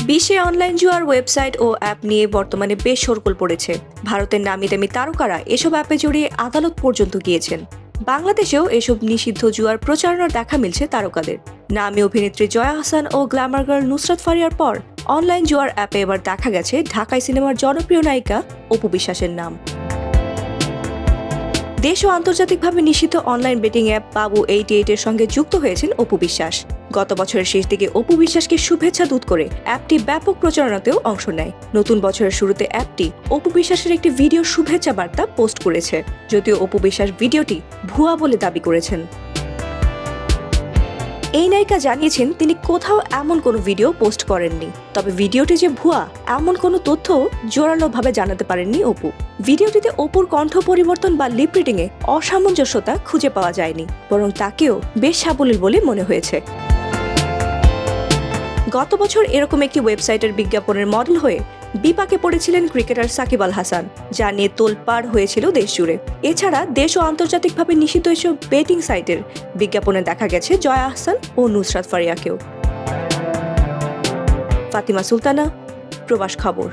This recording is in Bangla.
বিশ্বে অনলাইন জুয়ার ওয়েবসাইট ও অ্যাপ নিয়ে বর্তমানে বেশ শোরগোল পড়েছে। ভারতের নামি-দামি তারকারা এসব অ্যাপে জড়িয়ে আদালত পর্যন্ত গিয়েছেন। বাংলাদেশেও এসব নিষিদ্ধ জুয়ার প্রচারণার দেখা মিলছে তারকাদের। নামী অভিনেত্রী জয়া আহসান ও গ্ল্যামার গার্ল নুসরাত ফারিয়ার পর অনলাইন জুয়ার অ্যাপে এবার দেখা গেছে ঢাকাই সিনেমার জনপ্রিয় নায়িকা অপু বিশ্বাসের নাম। দেশ ও আন্তর্জাতিকভাবে নিষিদ্ধ অনলাইন বেটিং অ্যাপ বাবু 88 এর সঙ্গে যুক্ত হয়েছেন অপু বিশ্বাস। গত বছরের শেষ দিকে অপু বিশ্বাসকে শুভেচ্ছা দূত করে অ্যাপটি ব্যাপক প্রচারণাতেও অংশ নেয়। নতুন বছরের শুরুতে অ্যাপটি অপু বিশ্বাসের একটি ভিডিও শুভেচ্ছা বার্তা পোস্ট করেছে, যদিও অপু বিশ্বাস ভিডিওটি ভুয়া বলে দাবি করেছেন। এই নায়িকা জানিয়েছেন তিনি কোথাও এমন কোনো ভিডিও পোস্ট করেননি, তবে ভিডিওটি যে ভুয়া এমন কোনো তথ্য জোরালোভাবে জানাতে পারেননি অপু। ভিডিওটিতে অপুর কণ্ঠ পরিবর্তন বা লিপ রিডিং এ অসামঞ্জস্যতা খুঁজে পাওয়া যায়নি, বরং তাকেও বেশ সাবলীল বলে মনে হয়েছে। গত বছর এরকম একটি ওয়েবসাইটের বিজ্ঞাপনের মডেল হয়ে বিপাকে পড়েছিলেন ক্রিকেটার সাকিব আল হাসান, যা নিয়ে তোলপাড় হয়েছিল দেশ জুড়ে। এছাড়া দেশ ও আন্তর্জাতিকভাবে নিষিদ্ধ এসব বেটিং সাইটের বিজ্ঞাপনে দেখা গেছে জয়া আহসান ও নুসরাত ফারিয়াকেও। ফাতিমা সুলতানা, প্রবাস খবর।